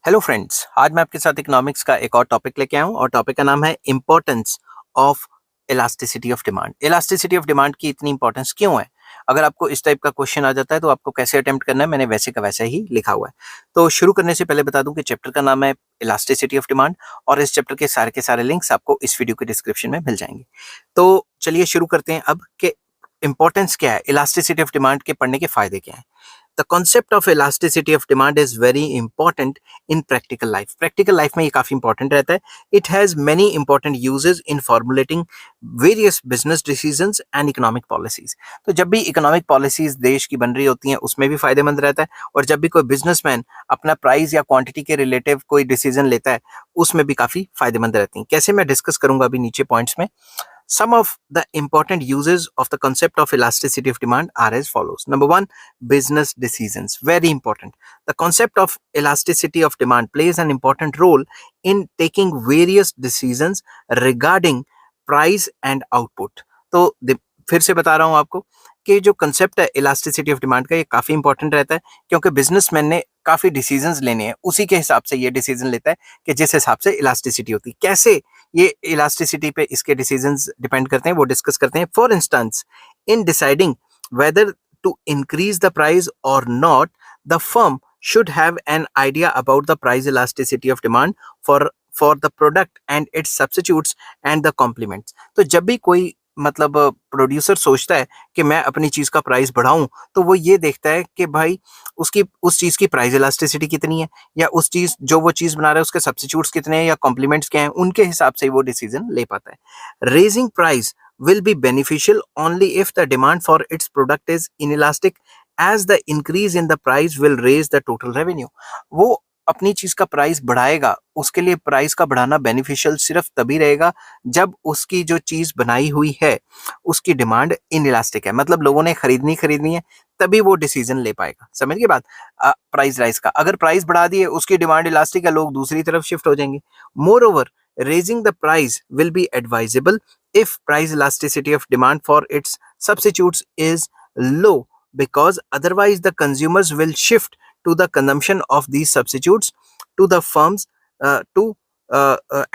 Hello friends, आज मैं आपके साथ इकोनॉमिक्स का एक और टॉपिक लेके आया हूँ और टॉपिक का नाम है importance of elasticity of demand. Elasticity of demand की इतनी इंपॉर्टेंस क्यों है? अगर आपको इस टाइप का क्वेश्चन आ जाता है तो आपको कैसे अटेम्प्ट करना है, मैंने वैसे का वैसा ही लिखा हुआ है। तो शुरू करने से पहले बता दूं कि चैप्टर का नाम है इलास्टिसिटी ऑफ डिमांड और इस चैप्टर के सारे लिंक्स आपको इस वीडियो के डिस्क्रिप्शन में मिल जाएंगे। तो चलिए शुरू करते हैं अब कि इंपॉर्टेंस क्या है, इलास्टिसिटी ऑफ डिमांड के पढ़ने के फायदे क्या हैं। The concept of elasticity of demand is very important in practical life. Practical life में ये काफी important रहता है. It has many important uses in formulating various business decisions and economic policies. तो जब भी economic policies देश की बन रही होती हैं उसमें भी फायदेमंद रहता है और जब भी कोई बिजनेसमैन अपना प्राइस या क्वांटिटी के रिलेटिव कोई डिसीजन लेता है उसमें भी काफी फायदेमंद रहती हैं। कैसे, मैं डिस्कस करूंगा अभी नीचे पॉइंट्स में। Some of the important uses of the concept of elasticity of demand are as follows. Number one, business decisions. Very important. The concept of elasticity of demand plays an important role in taking various decisions regarding price and output. तो फिर से बता रहा हूं आपको कि जो concept है इलास्टिसिटी ऑफ डिमांड का, ये काफी इंपॉर्टेंट रहता है क्योंकि बिजनेसमैन ने काफी डिसीजंस लेने हैं, उसी के हिसाब से ये डिसीजन लेता है कि जिस हिसाब से इलास्टिसिटी होती है। कैसे ये इलास्टिसिटी पे इसके डिसीजंस डिपेंड करते हैं वो डिस्कस करते हैं। For instance, in deciding whether to increase the price और नॉट, the firm should have an idea about the price elasticity of demand for the product and its substitutes and the complements. तो जब भी कोई मतलब producer सोचता है कि मैं अपनी चीज का प्राइस बढ़ाऊं तो वो ये देखता है कि भाई उसकी उस चीज की प्राइस इलास्टिसिटी कितनी है या उस चीज जो वो चीज बना रहा है उसके सब्स्टिट्यूट्स कितने हैं या कॉम्प्लीमेंट्स क्या हैं, उनके हिसाब से वो डिसीजन ले पाता है। Raising price will be beneficial only if the demand for its product is inelastic, as the increase in the price will raise the total revenue. वो अपनी चीज का प्राइस बढ़ाएगा, उसके लिए प्राइस का बढ़ाना बेनिफिशियल सिर्फ तभी रहेगा जब उसकी जो चीज बनाई हुई है उसकी डिमांड इनइलास्टिक है, मतलब लोगों ने खरीदनी है तभी वो डिसीजन ले पाएगा। समझ के बाद प्राइस राइज का, अगर प्राइस बढ़ा दिए उसकी डिमांड इलास्टिक है, लोग दूसरी तरफ शिफ्ट हो जाएंगे। More over, raising the price will be advisable if price elasticity of demand for its substitutes is low, because otherwise the consumers will shift to the consumption of these substitutes to the firms to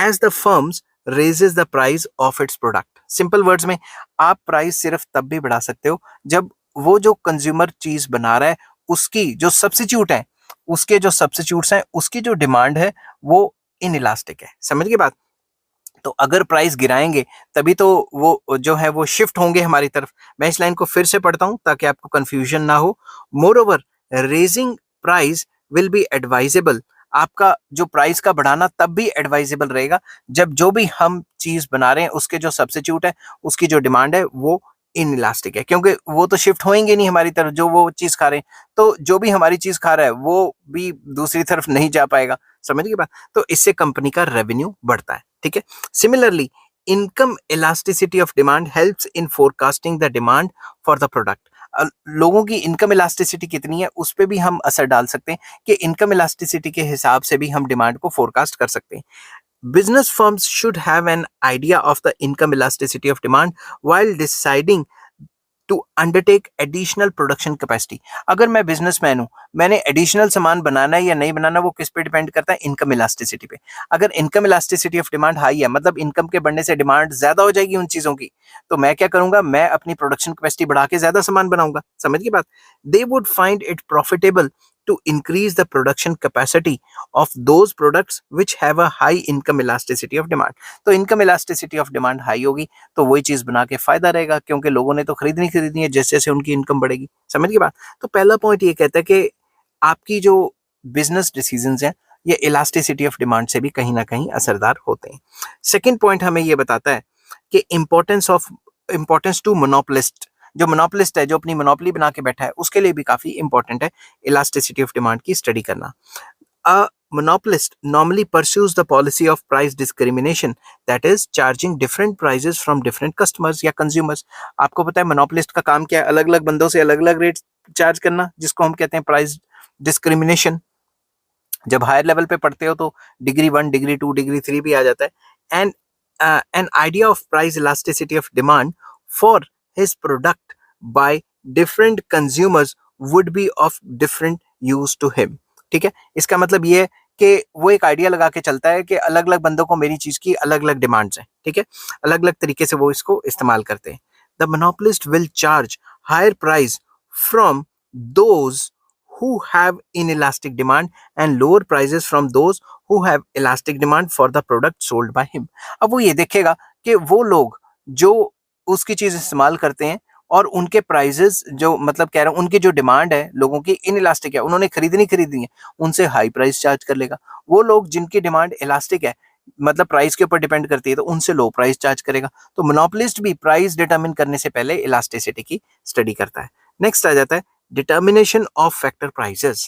as the firms raises the price of its product. Simple words में, आप price सिर्फ तब भी बढ़ा सकते हो जब वो जो कंज्यूमर चीज बना रहा है उसकी जो सब्स्टिट्यूट है, उसके जो सब्स्टिट्यूट्स हैं, उसकी जो डिमांड है वो इनइलास्टिक है। समझ के बात? तो अगर प्राइस गिराएंगे तभी तो वो जो है वो शिफ्ट होंगे हमारी तरफ। मैं इस लाइन को फिर से पढ़ता हूं ताकि आपको कंफ्यूजन ना हो। More over, raising price will be advisable. आपका जो प्राइस का बढ़ाना तब भी एडवाइजेबल रहेगा जब जो भी हम चीज बना रहे हैं उसके जो सब्स्टिट्यूट है, उसकी जो डिमांड है वो इनइलास्टिक है, क्योंकि वो तो शिफ्ट होएंगे नहीं हमारी तरफ जो वो चीज खा रहे हैं, तो जो भी हमारी चीज खा रहा है वो भी दूसरी तरफ नहीं जा पाएगा। समझ गए बात? तो इससे कंपनी का रेवेन्यू बढ़ता है। ठीक है। Similarly, income elasticity of demand helps in forecasting the demand for the product. लोगों की इनकम इलास्टिसिटी कितनी है उस पर भी हम असर डाल सकते हैं कि इनकम इलास्टिसिटी के हिसाब से भी हम डिमांड को फोरकास्ट कर सकते हैं। Business firms should have an idea of the income elasticity of demand while deciding to undertake additional production capacity. अगर मैं बिजनेसमैन हूं, मैंने एडिशनल सामान बनाना है या नहीं बनाना, वो किस पे डिपेंड करता है? इनकम इलास्टिसिटी पे। अगर income elasticity of demand high है, मतलब इनकम के बढ़ने से डिमांड ज्यादा हो जाएगी उन चीजों की, तो मैं क्या करूंगा? मैं अपनी प्रोडक्शन कैपेसिटी बढ़ा के ज्यादा सामान बनाऊंगा। समझ की बात? They would find it profitable to increase the production capacity of those products which have a high income elasticity of demand. तो income elasticity of demand high होगी तो वही चीज बना के फायदा रहेगा, क्योंकि लोगों ने तो खरीदनी है जैसे जैसे उनकी इनकम बढ़ेगी। समझ गए बात? तो पहला पॉइंट ये कहता है कि आपकी जो बिजनेस डिसीजंस हैं ये इलास्टिसिटी ऑफ डिमांड से भी कहीं ना कहीं असरदार होते हैं। सेकेंड पॉइंट हमें ये बताता है कि इंपॉर्टेंस टू मोनोपोलिस्ट। जो मोनोपोलिस्ट है, जो अपनी मोनोपोली बना के बैठा है, उसके लिए भी काफी इंपॉर्टेंट है इलास्टिसिटी ऑफ डिमांड की स्टडी करना। A monopolist normally pursues the policy of price discrimination, that is charging different prices from different customers या consumers. आपको पता है मोनोपोलिस्ट का काम क्या है? अलग अलग बंदों से अलग अलग रेट चार्ज करना, जिसको हम कहते हैं प्राइस डिस्क्रिमिनेशन। जब हायर लेवल पे पढ़ते हो तो डिग्री 1, डिग्री 2, डिग्री 3 भी आ जाता है। And an idea of price elasticity of demand for his product by different consumers would be of different use to him. ठीक है। इसका मतलब ये है कि वो एक आइडिया लगा के चलता है कि अलग अलग बंदों को मेरी चीज की अलग अलग डिमांड्स हैं, ठीक है, अलग अलग तरीके से वो इसको इस्तेमाल करते हैं. The monopolist will charge higher price from those who have inelastic demand and lower prices from those who have elastic demand for the product sold by him. अब वो ये देखेगा कि वो लोग जो उसकी चीज इस्तेमाल करते हैं और उनके प्राइजेस जो मतलब कह रहा हूँ उनकी जो डिमांड है लोगों की इन इलास्टिक है, उन्होंने खरीदनी है, उनसे हाई प्राइस चार्ज कर लेगा. वो लोग जिनकी डिमांड इलास्टिक है मतलब प्राइस के ऊपर डिपेंड करती है तो उनसे लो प्राइस चार्ज करेगा. तो मोनोपोलिस्ट भी प्राइस डिटरमिन करने से पहले इलास्टिसिटी की स्टडी करता है. नेक्स्ट आ जाता है determination of factor prices.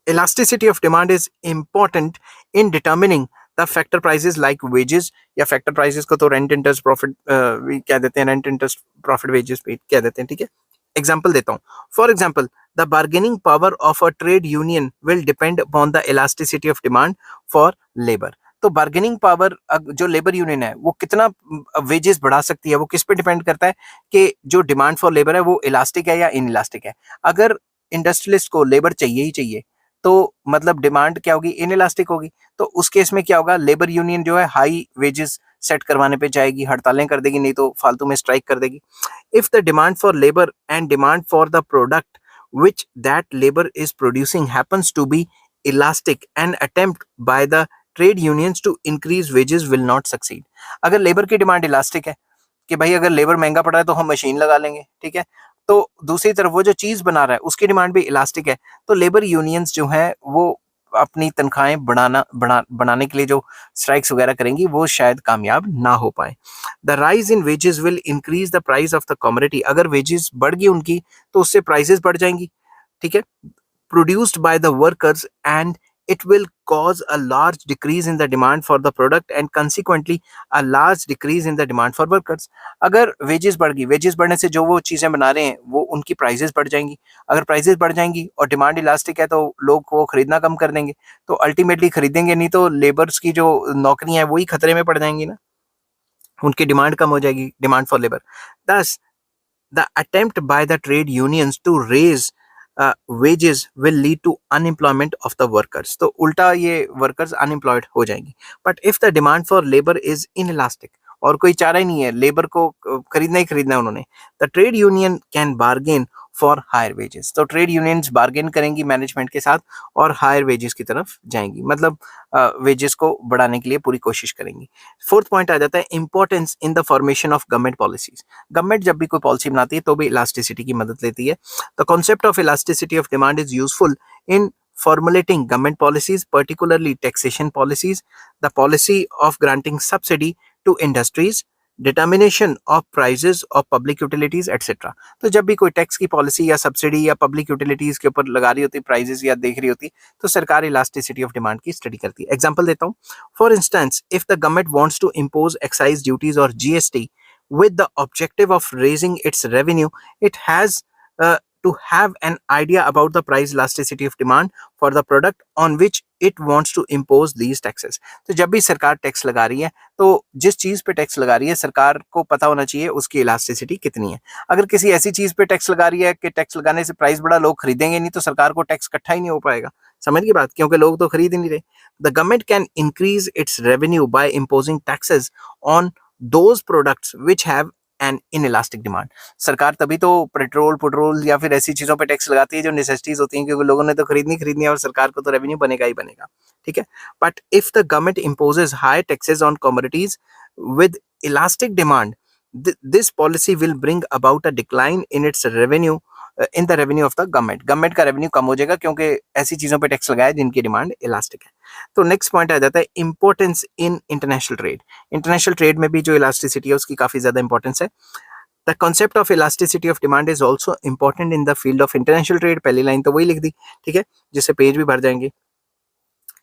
Elasticity of demand is important in determining the factor prices like wages या factor prices को तो rent interest profit भी क्या देते हैं, rent interest profit wages भी क्या देते हैं, ठीक है. एग्जाम्पल देता हूँ. For example the bargaining power of a trade union will depend upon the elasticity of demand for labour. तो बार्गेनिंग पावर जो लेबर यूनियन है वो कितना वेजेस बढ़ा सकती है वो किस पे डिपेंड करता है कि जो डिमांड फॉर लेबर है वो इलास्टिक है या इन इलास्टिक है. अगर इंडस्ट्रियलिस्ट को लेबर चाहिए ही चाहिए तो मतलब डिमांड क्या होगी, इन इलास्टिक होगी. तो उस केस में क्या होगा, लेबर यूनियन जो है हाई वेजेस सेट करवाने पे जाएगी, हड़तालें कर देगी, नहीं तो फालतू में स्ट्राइक कर देगी. If the demand for labor and demand for the product which that labor is producing happens to be elastic, an attempt by the trade unions to increase wages will not succeed. अगर labour की demand elastic है कि भाई अगर labour महंगा पड़ रहा है तो हम मशीन लगा लेंगे, ठीक है, तो दूसरी तरफ वो जो चीज बना रहा है उसकी डिमांड भी इलास्टिक है, तो लेबर यूनियंस जो है वो अपनी तनख्वाहें बनाने के लिए जो स्ट्राइक्स वगैरह करेंगी वो शायद कामयाब ना हो पाए. The rise in wages will increase the price of the commodity. अगर वेजेस बढ़ गई उनकी तो उससे प्राइसेस बढ़ जाएंगी, ठीक है, produced by the workers, and it will cause a large decrease in the demand for the product and consequently a large decrease in the demand for workers. अगर वेजेस बढ़ गई, वेजेस बढ़ने से जो वो चीज़ें बना रहे हैं वो उनकी प्राइसेस बढ़ जाएंगी. अगर प्राइसेस बढ़ जाएंगी और डिमांड इलास्टिक है तो लोग वो खरीदना कम कर देंगे, तो अल्टीमेटली खरीदेंगे नहीं तो लेबर्स की जो नौकरियां हैं वही खतरे में पड़ जाएंगी ना, उनकी डिमांड कम हो जाएगी, demand for labour. Thus, the attempt by the trade unions to raise wages will lead to unemployment of the workers. तो उल्टा ये workers unemployed हो जाएंगी. But if the demand for labor is inelastic और कोई चारा ही नहीं है, लेबर को खरीदना ही खरीदना है उन्होंने, the trade union can bargain for higher wages. तो ट्रेड यूनियंस बार्गेन करेंगी मैनेजमेंट के साथ और हायर वेजेस की तरफ जाएंगी, मतलब वेजेस को बढ़ाने के लिए पूरी कोशिश करेंगी. फोर्थ पॉइंट आ जाता है importance in the formation of government policies. Government जब भी कोई पॉलिसी बनाती है तो भी इलास्टिसिटी की मदद लेती है. The concept of elasticity of demand is useful in formulating government policies, particularly taxation policies, the policy of granting subsidy to industries, determination of prices of public utilities etcetera. तो जब भी कोई टैक्स की policy या subsidy या public utilities के ऊपर लगा रही होती प्राइजेस या देख रही होती तो सरकार इलास्टिसिटी ऑफ डिमांड की स्टडी करती है. एग्जांपल देता हूँ. For instance if the government wants to impose excise duties और GST with the objective of raising its revenue, it has to have an idea about the price elasticity of demand for the product on which it wants to impose these taxes. तो जब भी सरकार tax लगा रही है तो जिस चीज पे टैक्स लगा रही है सरकार को पता होना चाहिए उसकी इलास्टिसिटी कितनी है. अगर किसी ऐसी चीज पे टैक्स लगा रही है कि टैक्स लगाने से प्राइस बढ़ा, लोग खरीदेंगे नहीं, तो सरकार को टैक्स इकट्ठा ही नहीं हो पाएगा. समझ की बात, क्योंकि लोग तो खरीद ही नहीं रहे. The government can increase its revenue by imposing taxes on those products which have an inelastic demand. सरकार तभी तो पेट्रोल या फिर ऐसी चीजों पे टैक्स लगाती है जो नेसेसिटीज होती हैं, क्योंकि लोगों ने तो खरीदनी है और सरकार को तो रेवेन्यू बनेगा ही बनेगा, ठीक है. But if the government imposes high taxes on commodities with elastic demand, this policy will bring about a decline in its revenue in the revenue of the government. Government का रेवेन्यू कम हो जाएगा क्योंकि ऐसी चीजों पे टैक्स लगाया जिनकी demand elastic है. तो नेक्स्ट पॉइंट आ जाता है importance in international trade. International trade में भी जो इलास्टिसिटी है उसकी काफी ज्यादा इंपॉर्टेंस है. The concept of elasticity of demand is also important in the field of international trade. पहली लाइन तो वही लिख दी, ठीक है, जिससे पेज भी भर जाएंगे.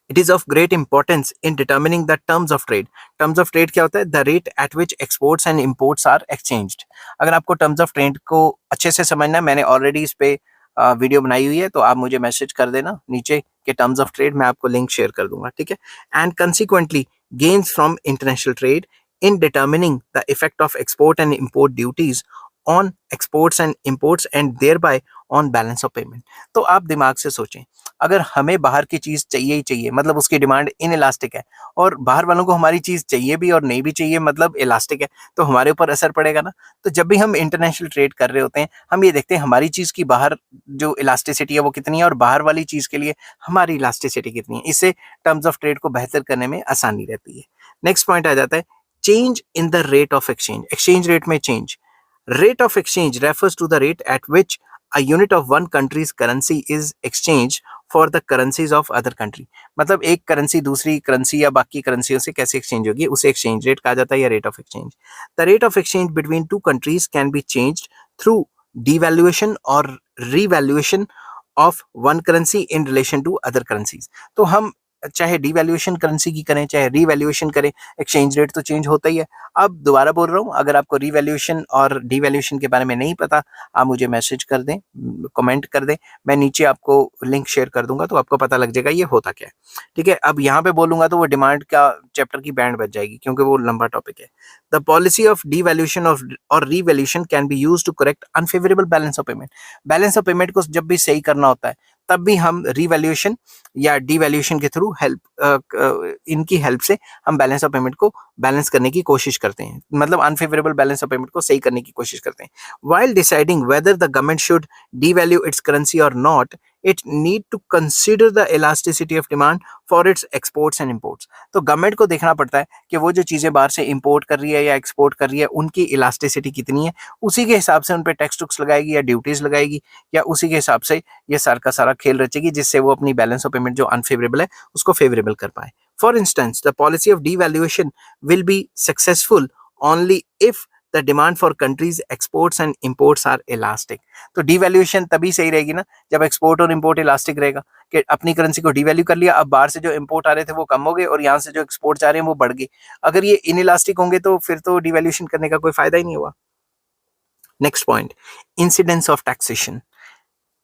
It is of great importance in determining the terms of trade. Terms of trade क्या होता है? The rate at which exports and imports are exchanged. अगर आपको terms of trade को अच्छे से समझना है, मैंने ऑलरेडी इस पे वीडियो बनाई हुई है, तो आप मुझे मैसेज कर देना नीचे के terms of trade, मैं आपको लिंक शेयर कर दूंगा, ठीक है. And consequently gains from international trade in determining the effect of export and import duties on exports and imports and thereby on balance of payment. तो आप दिमाग से सोचें, अगर हमें बाहर की चीज चाहिए ही चाहिए, मतलब उसकी डिमांड इनइलास्टिक है, और बाहर वालों को हमारी चीज चाहिए भी और नहीं भी चाहिए, मतलब इलास्टिक है, तो हमारे ऊपर असर पड़ेगा ना। तो जब भी हम इंटरनेशनल ट्रेड कर रहे होते हैं, हम ये देखते हैं हमारी चीज की बाहर जो इलास्टिसिटी है वो कितनी है, और बाहर वाली चीज के लिए हमारी इलास्टिसिटी कितनी है। इससे टर्म्स ऑफ ट्रेड को बेहतर करने में आसानी रहती है। नेक्स्ट पॉइंट आ जाता है change in the rate of exchange. Exchange rate में change. Rate of exchange refers to the rate at which a unit of one country's currency is exchanged for the currencies of other country। मतलब एक currency दूसरी currency या बाकी करेंसियों से कैसे exchange होगी, उसे एक्सचेंज रेट कहा जाता है या rate of exchange. The rate of exchange between two countries can be changed through devaluation और revaluation of one currency in relation to other currencies। तो हम चाहे डिवैल्यूएशन करेंसी की करें चाहे रीवैल्यूएशन करें, एक्सचेंज रेट तो चेंज होता ही है। अब दोबारा बोल रहा हूँ, अगर आपको रीवैल्यूएशन और डिवैल्यूएशन के बारे में नहीं पता, आप मुझे मैसेज कर दें, कमेंट कर दें, मैं नीचे आपको लिंक शेयर कर दूंगा, तो आपको पता लग जाएगा ये होता क्या है। ठीक है, अब यहाँ पे बोलूंगा तो वो डिमांड का चैप्टर की बैंड बच जाएगी, क्योंकि वो लंबा टॉपिक है। The policy of devaluation of और revaluation can be used to correct unfavourable balance of payment. Balance of payment को जब भी सही करना होता है, तब भी हम रीवैल्यूएशन या डिवैल्यूएशन के थ्रू इनकी हेल्प से हम बैलेंस ऑफ पेमेंट को बैलेंस करने की कोशिश करते हैं, मतलब अनफेवरेबल बैलेंस ऑफ पेमेंट को सही करने की कोशिश करते हैं। While deciding whether the government should devalue its currency और not, it need to consider the elasticity of demand for its exports and imports. तो गवर्नमेंट को देखना पड़ता है कि वो जो चीजें बाहर से इंपोर्ट कर रही है या एक्सपोर्ट कर रही है, उनकी इलास्टिसिटी कितनी है, उसी के हिसाब से उन पर टैक्स टुक्स लगाएगी या ड्यूटीज लगाएगी, या उसी के हिसाब से ये सारा का सारा खेल रचेगी, जिससे वो अपनी बैलेंस ऑफ पेमेंट जो अनफेवरेबल है उसको फेवरेबल कर पाए। For instance the policy of devaluation will be successful only if the demand for countries exports and imports are elastic. तो डिवैल्यूएशन तभी सही रहेगी ना जब एक्सपोर्ट और इंपोर्ट इलास्टिक रहेगा, कि अपनी करेंसी को डिवैल्यू कर लिया, अब बाहर से जो इंपोर्ट आ रहे थे वो कम हो गए और यहाँ से जो एक्सपोर्ट आ रहे हैं वो बढ़ गए। अगर ये इनइलास्टिक होंगे तो फिर तो डिवैल्यूएशन करने का कोई फायदा ही नहीं हुआ। Next point, incidence of taxation.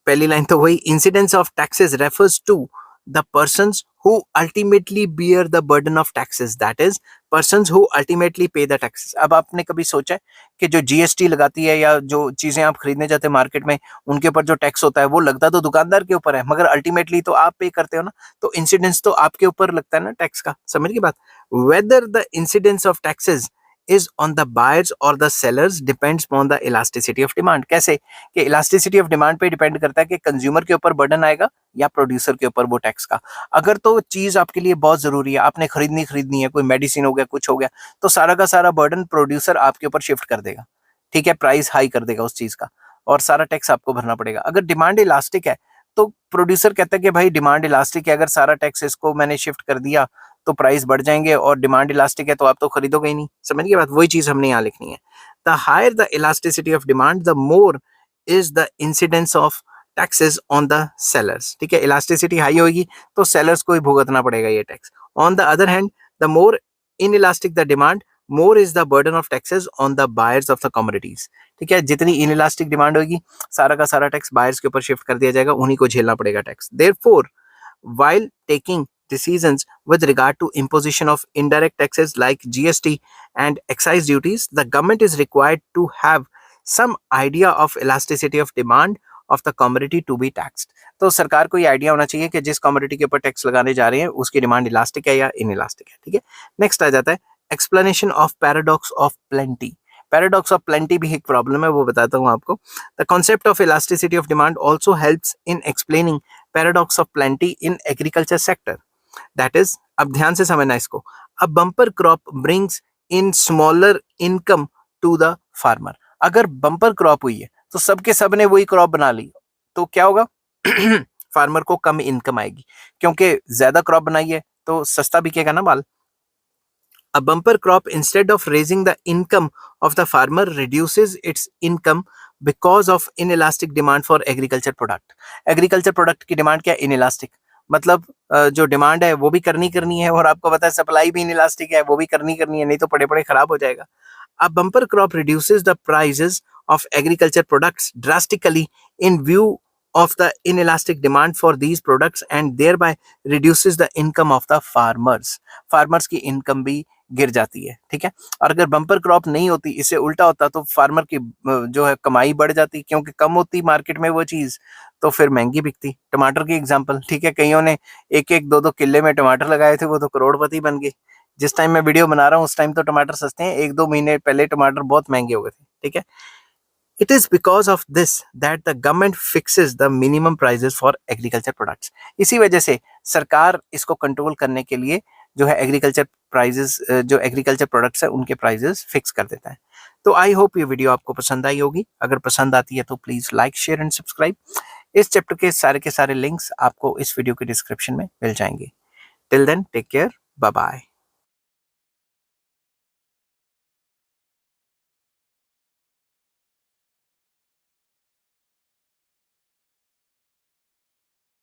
पहली लाइन तो वही, incidence of taxes refers to the persons who ultimately bear the burden of taxes, that is persons who ultimately pay the taxes। अब आपने कभी सोचा है कि जो जीएसटी लगाती है या जो चीजें आप खरीदने जाते हैं मार्केट में, उनके ऊपर जो टैक्स होता है वो लगता तो दुकानदार के ऊपर है, मगर अल्टीमेटली तो आप पे करते हो ना, तो इंसिडेंस तो आपके ऊपर लगता है ना टैक्स का। समझ की बात। Whether the incidence of taxes is on the buyers or the sellers depends on the elasticity of demand। कैसे कि elasticity of demand पे डिपेंड करता है कि कंज्यूमर के ऊपर बर्डन आएगा या प्रोड्यूसर के ऊपर वो टैक्स का। अगर तो चीज आपके लिए बहुत जरूरी है, आपने खरीदनी है, कोई मेडिसिन हो गया, कुछ हो गया, तो सारा का सारा बर्डन प्रोड्यूसर आपके ऊपर शिफ्ट कर देगा। ठीक है, प्राइस हाई कर देगा उस चीज का और सारा टैक्स आपको भरना पड़ेगा। अगर डिमांड इलास्टिक है तो प्रोड्यूसर कहता है कि भाई डिमांड इलास्टिक है, अगर सारा टैक्स इसको मैंने शिफ्ट कर दिया तो प्राइस बढ़ जाएंगे, और डिमांड इलास्टिक है तो आप तो खरीदोगे ही नहीं। समझ गए बात, वही चीज हमने यहाँ लिखनी है। The higher the elasticity of demand the more is the incidence of taxes on the sellers. ठीक है, इलास्टिसिटी हाई होगी तो सेलर्स को ही भुगतना पड़ेगा ये tax. On the other hand the more in elastic the demand more is the burden of taxes on the buyers of the commodities. ठीक है, जितनी इन इलास्टिक डिमांड होगी सारा का सारा टैक्स बायर्स के ऊपर शिफ्ट कर दिया जाएगा, उन्हीं को झेलना पड़ेगा tax. Therefore while taking decisions with regard to imposition of indirect taxes like GST and excise duties, the government is required to have some idea of elasticity of demand of the commodity to be taxed। तो सरकार को ये idea होना चाहिए कि जिस commodity के ऊपर टैक्स लगाने जा रहे हैं उसकी डिमांड इलास्टिक है या इनइलास्टिक है। ठीक है, नेक्स्ट आ जाता है explanation of paradox of plenty. Paradox of plenty भी एक प्रॉब्लम है, वो बताता हूँ आपको। The concept of elasticity of demand also helps in explaining paradox of plenty in agriculture sector. That is, अब ध्यान से समझना इसको, a bumper crop brings in smaller income to the farmer. अगर बम्पर क्रॉप हुई है तो सबके सब ने वही क्रॉप बना ली, तो क्या होगा फार्मर को कम इनकम आएगी, क्योंकि ज्यादा क्रॉप बनाई है तो सस्ता बिकेगा ना माल। A bumper crop, instead of raising the income of the farmer, reduces its income because of inelastic demand for agriculture product। agriculture product की डिमांड क्या है? inelastic। मतलब जो डिमांड है वो भी करनी है, और आपको पता है सप्लाई भी inelastic है, वो भी करनी है, नहीं तो पड़े खराब हो जाएगा। A bumper crop reduces the prices of agriculture products drastically in view of the inelastic demand for these products and thereby reduces the income of the farmers की इनकम भी गिर जाती है, ठीक है। और अगर बम्पर क्रॉप नहीं होती, इससे उल्टा होता तो फार्मर की जो है कमाई बढ़ जाती, क्योंकि कम होती मार्केट में वो चीज तो फिर महंगी बिकती। टमाटर की एग्जांपल, ठीक है, कईयों ने एक एक दो दो किले में टमाटर लगाए थे, वो तो करोड़पति बन गए। जिस टाइम मैं वीडियो बना रहा हूँ उस टाइम तो टमाटर सस्ते हैं, एक दो महीने पहले टमाटर बहुत महंगे हो गए थे, ठीक है। It is because of this that the government fixes the minimum prices for agriculture products. इसी वजह से सरकार इसको कंट्रोल करने के लिए जो है एग्रीकल्चर प्राइजेस, जो एग्रीकल्चर प्रोडक्ट्स है उनके प्राइजेस फिक्स कर देता है। तो आई होप ये वीडियो आपको पसंद आई होगी। अगर पसंद आती है तो please like, share and subscribe. इस चैप्टर के सारे लिंक्स आपको इस वीडियो के डिस्क्रिप्शन में मिल जाएंगे। Till then take care, bye bye.